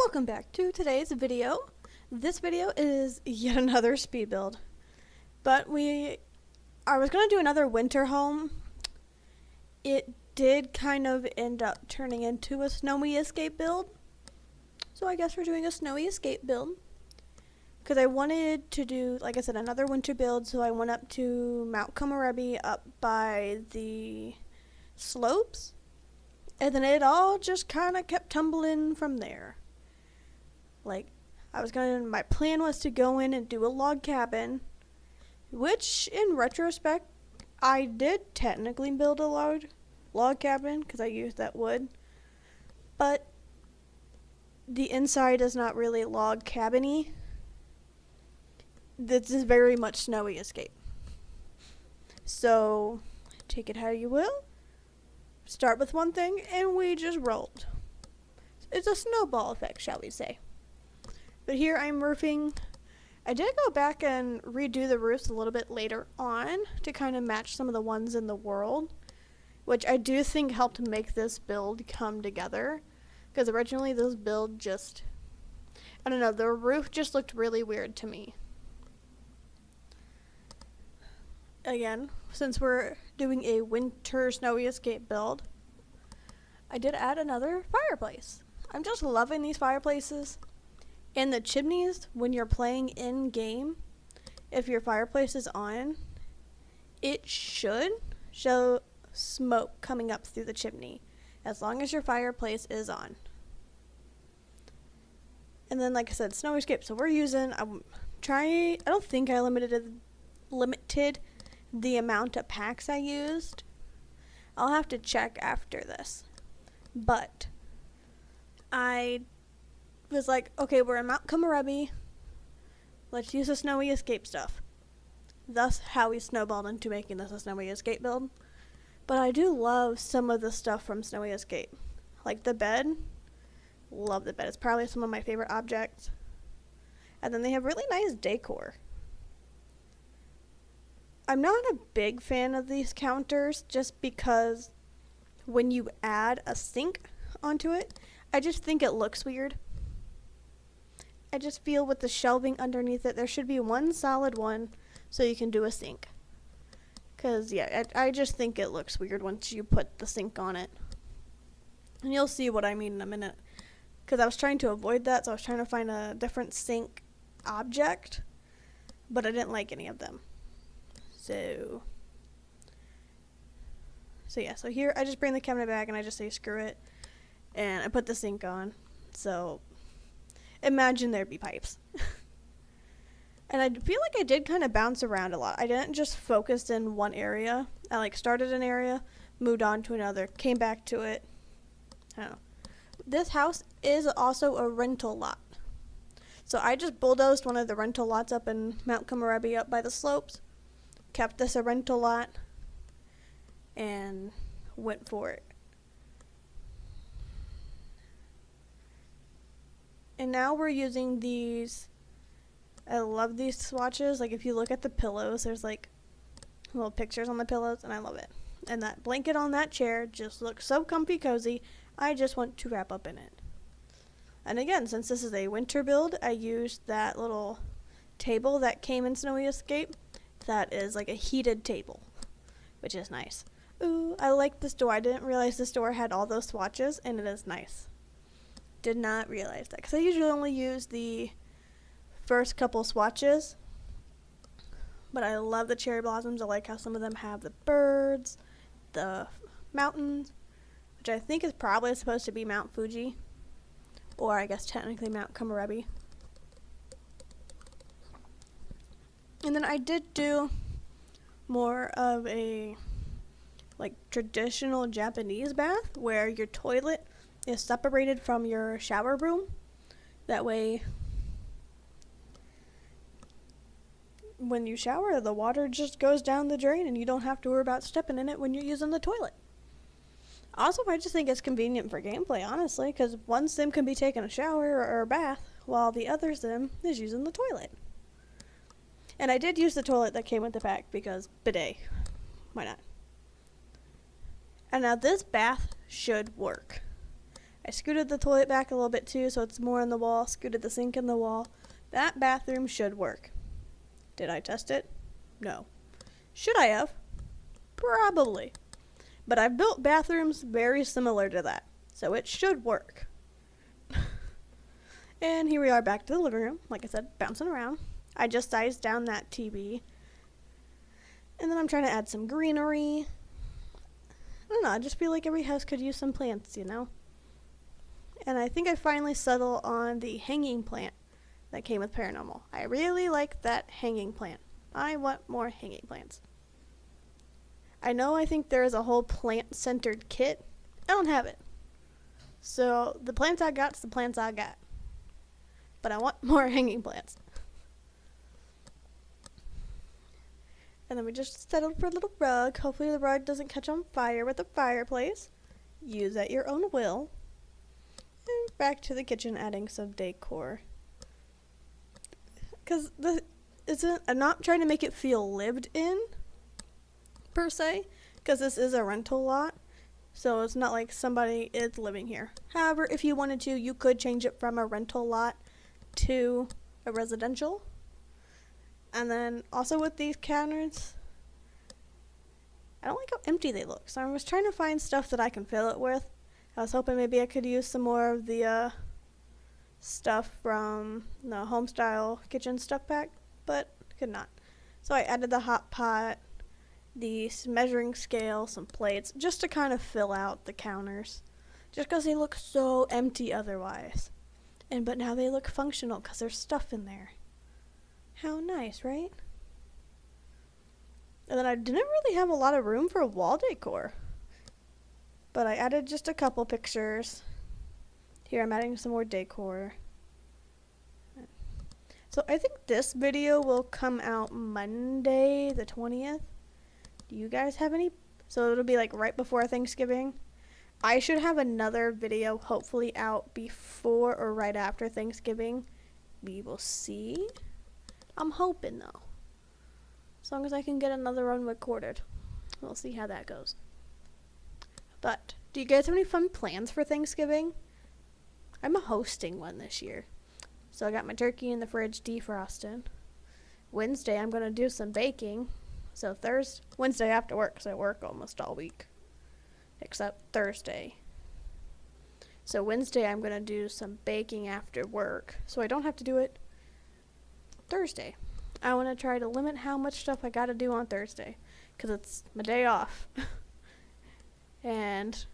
Welcome back to today's video. This video is yet another speed build, but I was going to do another winter home. It did kind of end up turning into a snowy escape build, so I guess we're doing a snowy escape build because I wanted to do, like I said, another winter build. So I went up to Mount Komorebi up by the slopes, and then it all just kind of kept tumbling from there. My plan was to go in and do a log cabin, which in retrospect, I did technically build a log cabin because I used that wood, but the inside is not really log cabin-y. This is very much snowy escape. So, take it how you will. Start with one thing, and we just rolled. It's a snowball effect, shall we say. But here I'm roofing. I did go back and redo the roofs a little bit later on to kind of match some of the ones in the world, which I do think helped make this build come together. Because originally this build just, I don't know, the roof just looked really weird to me. Again, since we're doing a winter snowy escape build, I did add another fireplace. I'm just loving these fireplaces. And the chimneys, when you're playing in-game, if your fireplace is on, it should show smoke coming up through the chimney, as long as your fireplace is on. And then, like I said, snowy escape. So we're using, I don't think I limited the amount of packs I used. I'll have to check after this. But I was like, okay, we're in Mount Komorebi. Let's use the snowy escape stuff. Thus how we snowballed into making this a snowy escape build. But I do love some of the stuff from Snowy Escape. Like the bed. Love the bed. It's probably some of my favorite objects. And then they have really nice decor. I'm not a big fan of these counters just because when you add a sink onto it, I just think it looks weird. I just feel with the shelving underneath it, there should be one solid one so you can do a sink. Because, yeah, I just think it looks weird once you put the sink on it. And you'll see what I mean in a minute. Because I was trying to avoid that, so I was trying to find a different sink object. But I didn't like any of them. So here I just bring the cabinet back and I just say screw it. And I put the sink on. So imagine there'd be pipes. And I feel like I did kind of bounce around a lot. I didn't just focus in one area. I started an area, moved on to another, came back to it. I don't know. This house is also a rental lot. So I just bulldozed one of the rental lots up in Mount Komorebi up by the slopes, kept this a rental lot, and went for it. And now we're using these. I love these swatches. Like if you look at the pillows, there's like little pictures on the pillows, and I love it. And that blanket on that chair just looks so comfy cozy. I just want to wrap up in it. And again, since this is a winter build, I used that little table that came in Snowy Escape. That is like a heated table, which is nice. Ooh, I like this door. I didn't realize this door had all those swatches, and it is nice. Did not realize that because I usually only use the first couple swatches. But I love the cherry blossoms. I like how some of them have the birds, the mountains, which I think is probably supposed to be Mount Fuji, or I guess technically Mount Komorebi. And then I did do more of a traditional Japanese bath where your toilet is separated from your shower room. That way when you shower, the water just goes down the drain and you don't have to worry about stepping in it when you're using the toilet. Also, I just think it's convenient for gameplay, honestly, because one sim can be taking a shower or a bath while the other sim is using the toilet. And I did use the toilet that came with the pack because bidet. Why not? And now this bath should work. I scooted the toilet back a little bit too, so it's more on the wall. Scooted the sink in the wall. That bathroom should work. Did I test it? No. Should I have? Probably. But I've built bathrooms very similar to that, so it should work. And here we are back to the living room, like I said, bouncing around. I just sized down that TV. And then I'm trying to add some greenery. I don't know, I just feel like every house could use some plants, you know? And I think I finally settled on the hanging plant that came with Paranormal. I really like that hanging plant. I want more hanging plants. I think there is a whole plant-centered kit. I don't have it. So the plants I got's the plants I got. But I want more hanging plants. And then we just settled for a little rug. Hopefully the rug doesn't catch on fire with the fireplace. Use at your own will. And back to the kitchen, adding some decor. Because I'm not trying to make it feel lived in, per se. Because this is a rental lot. So it's not like somebody is living here. However, if you wanted to, you could change it from a rental lot to a residential. And then also with these counters, I don't like how empty they look. So I was trying to find stuff that I can fill it with. I was hoping maybe I could use some more of the stuff from the Homestyle kitchen stuff pack, but could not. So I added the hot pot, the measuring scale, some plates, just to kind of fill out the counters. Just because they look so empty otherwise. But now they look functional because there's stuff in there. How nice, right? And then I didn't really have a lot of room for wall decor. But I added just a couple pictures. Here I'm adding some more decor. So I think this video will come out Monday the 20th. Do you guys have any? So it'll be like right before Thanksgiving. I should have another video hopefully out before or right after Thanksgiving. We will see. I'm hoping though. As long as I can get another one recorded. We'll see how that goes. But do you guys have any fun plans for Thanksgiving? I'm hosting one this year. So I got my turkey in the fridge defrosted. Wednesday I'm going to do some baking. So Wednesday after work, because I work almost all week. Except Thursday. So Wednesday I'm going to do some baking after work. So I don't have to do it Thursday. I want to try to limit how much stuff I got to do on Thursday. Because it's my day off. And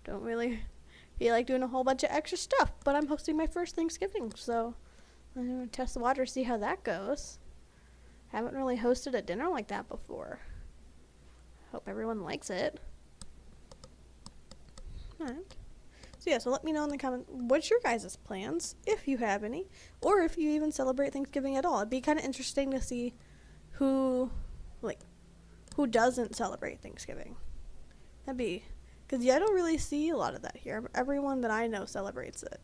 don't really feel like doing a whole bunch of extra stuff. But I'm hosting my first Thanksgiving. So I'm going to test the water, see how that goes. Haven't really hosted a dinner like that before. Hope everyone likes it. Alright. So let me know in the comments what's your guys' plans, if you have any, or if you even celebrate Thanksgiving at all. It'd be kind of interesting to see who doesn't celebrate Thanksgiving. Because I don't really see a lot of that here. Everyone that I know celebrates it.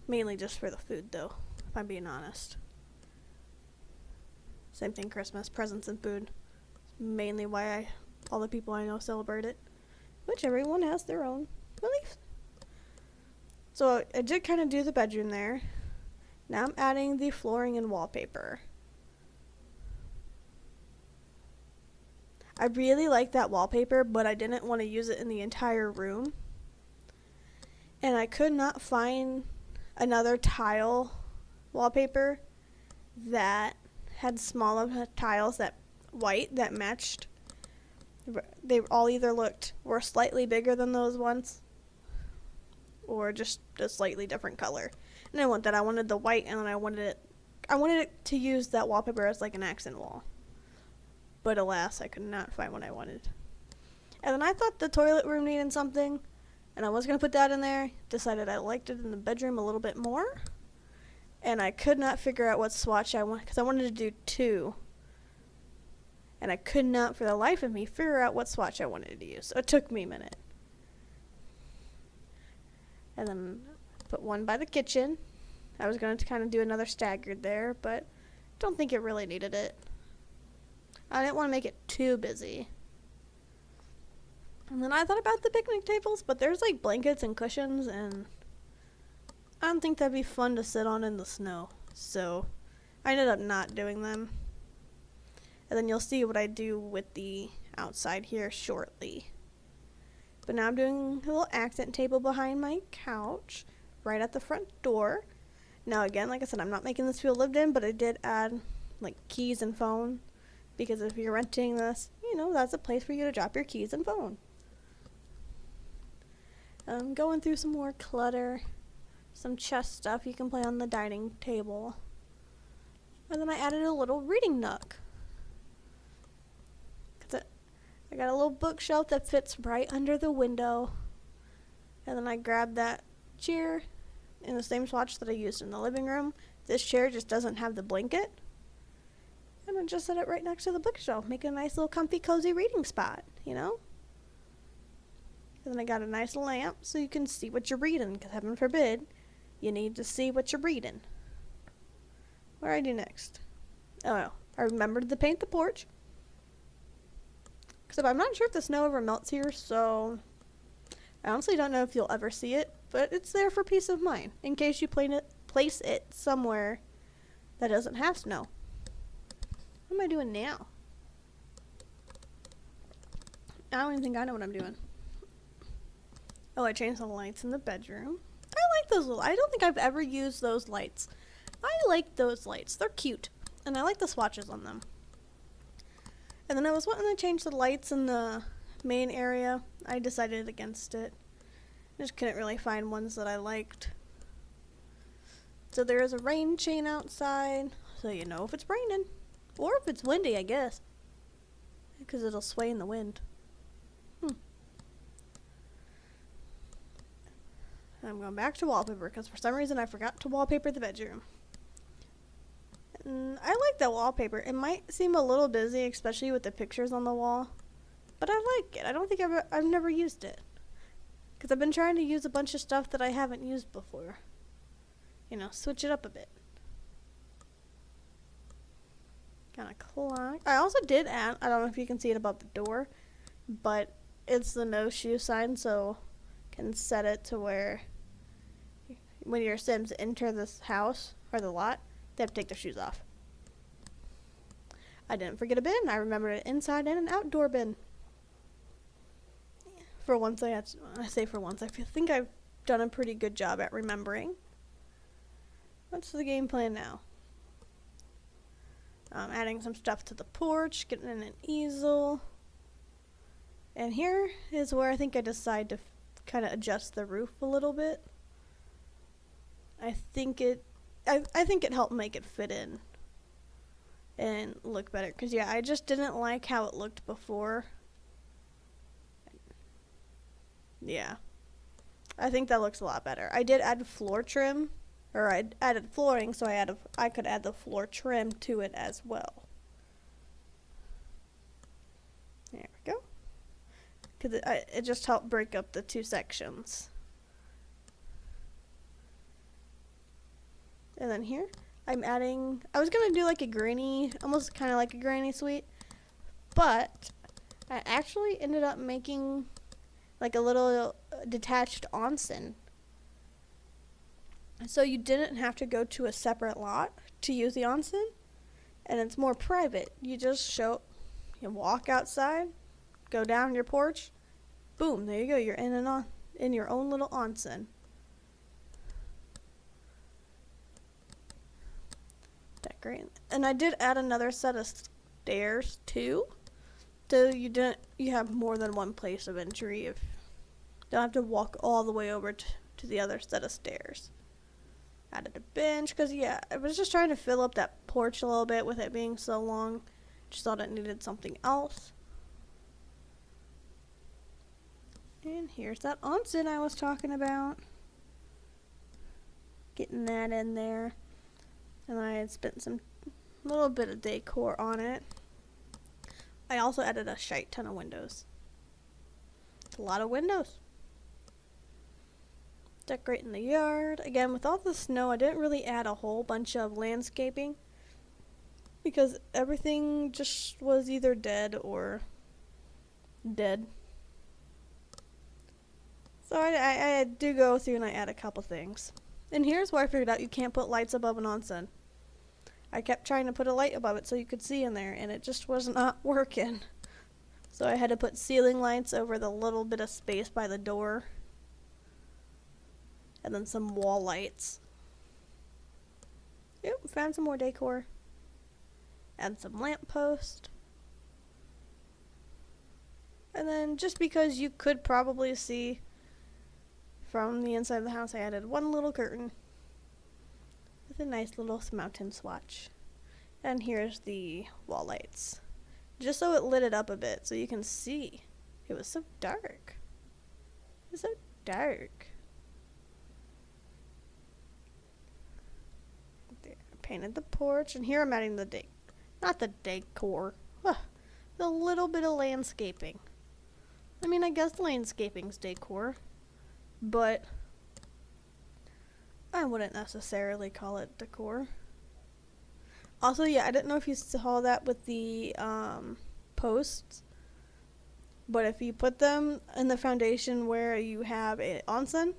Mainly just for the food, though, if I'm being honest. Same thing, Christmas, presents and food. Mainly why all the people I know celebrate it. Which everyone has their own beliefs. So I did kind of do the bedroom there. Now I'm adding the flooring and wallpaper. I really like that wallpaper, but I didn't want to use it in the entire room. And I could not find another tile wallpaper that had smaller tiles that matched. They all either were slightly bigger than those ones, or just a slightly different color. And I wanted the white, and then I wanted it to use that wallpaper as like an accent wall. But alas, I could not find what I wanted. And then I thought the toilet room needed something, and I was going to put that in there. Decided I liked it in the bedroom a little bit more. And I could not figure out what swatch I wanted, because I wanted to do 2. And I could not, for the life of me, figure out what swatch I wanted to use. So it took me a minute. And then put one by the kitchen. I was going to kind of do another staggered there, but don't think it really needed it. I didn't want to make it too busy. And then I thought about the picnic tables, but there's like blankets and cushions, and I don't think that'd be fun to sit on in the snow. So I ended up not doing them. And then you'll see what I do with the outside here shortly. But now I'm doing a little accent table behind my couch, right at the front door. Now again, like I said, I'm not making this feel lived in, but I did add like keys and phone. Because if you're renting this, that's a place for you to drop your keys and phone. I'm going through some more clutter. Some chest stuff you can play on the dining table. And then I added a little reading nook. I got a little bookshelf that fits right under the window. And then I grabbed that chair in the same swatch that I used in the living room. This chair just doesn't have the blanket. And I just set it right next to the bookshelf, make a nice little comfy, cozy reading spot, And then I got a nice lamp so you can see what you're reading, because heaven forbid, you need to see what you're reading. What do I do next? Oh, I remembered to paint the porch. Except I'm not sure if the snow ever melts here, so I honestly don't know if you'll ever see it, but it's there for peace of mind, in case you place it somewhere that doesn't have snow. What am I doing now? I don't even think I know what I'm doing. Oh, I changed the lights in the bedroom. I like those I don't think I've ever used those lights. I like those lights. They're cute. And I like the swatches on them. And then I was wanting to change the lights in the main area. I decided against it. I just couldn't really find ones that I liked. So there is a rain chain outside, so you know if it's raining. Or if it's windy, I guess. Because it'll sway in the wind. I'm going back to wallpaper because for some reason I forgot to wallpaper the bedroom. And I like that wallpaper. It might seem a little busy, especially with the pictures on the wall. But I like it. I don't think I've never used it. Because I've been trying to use a bunch of stuff that I haven't used before. Switch it up a bit. Kind of clock. I also did add, I don't know if you can see it above the door, but it's the no shoe sign, so can set it to where when your Sims enter this house or the lot, they have to take their shoes off. I didn't forget a bin. I remembered an inside and an outdoor bin. For once, I think I've done a pretty good job at remembering. What's the game plan now? Adding some stuff to the porch, getting in an easel. And here is where I think I decide to kind of adjust the roof a little bit. I think it helped make it fit in and look better. Because, I just didn't like how it looked before. Yeah. I think that looks a lot better. I did add floor trim. Or I added flooring, so I could add the floor trim to it as well. There we go. Because it just helped break up the two sections. And then here, I was going to do like a granny, almost kind of like a granny suite. But I actually ended up making like a little detached onsen. So you didn't have to go to a separate lot to use the onsen, and it's more private. You just walk outside, go down your porch, boom, there you go. You're in your own little onsen. Decorate. And I did add another set of stairs too, so you have more than one place of entry. If you don't have to walk all the way over to the other set of stairs. Added a bench because I was just trying to fill up that porch a little bit with it being so long. Just thought it needed something else. And here's that onsen I was talking about. Getting that in there. And I had spent some little bit of decor on it. I also added a shite ton of windows. A lot of windows. Decorating the yard. Again, with all the snow, I didn't really add a whole bunch of landscaping because everything just was either dead or dead. So I do go through and I add a couple things. And here's where I figured out you can't put lights above an onsen. I kept trying to put a light above it so you could see in there, and it just was not working. So I had to put ceiling lights over the little bit of space by the door. And then some wall lights. Yep, found some more decor. Add some lamp post. And then just because you could probably see from the inside of the house, I added one little curtain with a nice little mountain swatch. And here's the wall lights. Just so it lit it up a bit so you can see. It was so dark. It was so dark. There, painted the porch, and here I'm adding the not the decor. The little bit of landscaping. I mean, I guess landscaping's decor, but I wouldn't necessarily call it decor. Also, yeah, I didn't know if you saw that with the posts, but if you put them in the foundation where you have an onsen,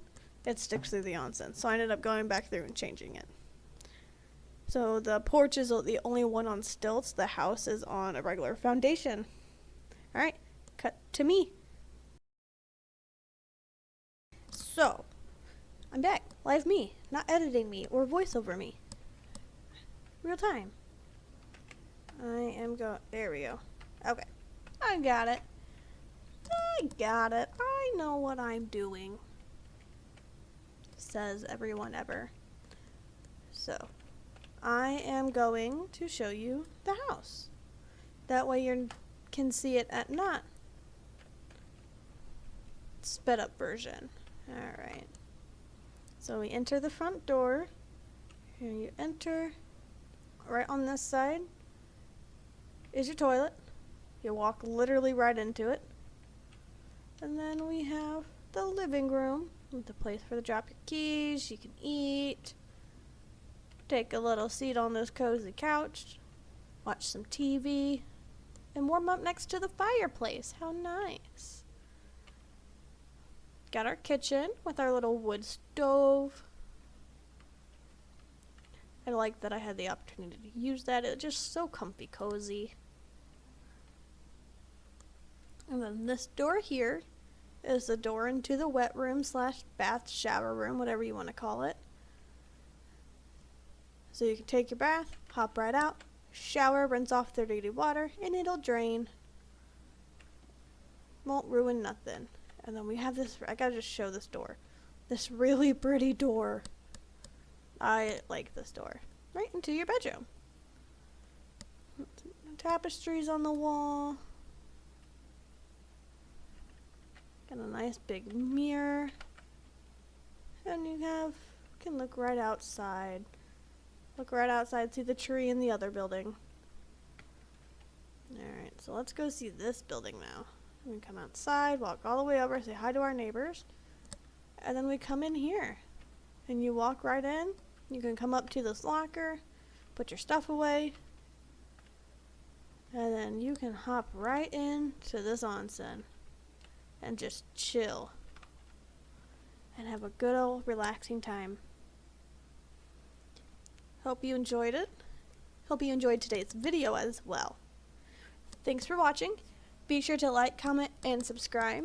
it sticks through the onsen. So I ended up going back through and changing it. So the porch is the only one on stilts. The house is on a regular foundation. All right, cut to me. So, I'm back. Live me, not editing me or voiceover me. Real time. There we go. Okay. I got it. I know what I'm doing. Says everyone ever. So, I am going to show you the house. That way you can see it at not sped up version. Alright. So we enter the front door. Here you enter. Right on this side is your toilet. You walk literally right into it. And then we have the living room with a place for to drop your keys. You can eat. Take a little seat on this cozy couch. Watch some TV. And warm up next to the fireplace. How nice. Got our kitchen with our little wood stove. I like that I had the opportunity to use that. It's just so comfy cozy. And then this door here is the door into the wet room / bath shower room, whatever you want to call it. So you can take your bath, hop right out, shower, rinse off the dirty water, and it'll drain. Won't ruin nothing. And then we have this, I gotta just show this door. This really pretty door. I like this door. Right into your bedroom. Tapestries on the wall. Got a nice big mirror. And you can look right outside. Look right outside, see the tree in the other building. Alright, so let's go see this building now. We come outside, walk all the way over, say hi to our neighbors. And then we come in here. And you walk right in. You can come up to this locker, put your stuff away. And then you can hop right in to this onsen. And just chill. And have a good old relaxing time. Hope you enjoyed it. Hope you enjoyed today's video as well. Thanks for watching. Be sure to like, comment, and subscribe.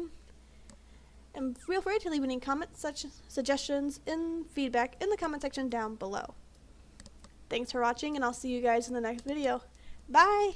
And feel free to leave any comments, suggestions, and feedback in the comment section down below. Thanks for watching, and I'll see you guys in the next video. Bye!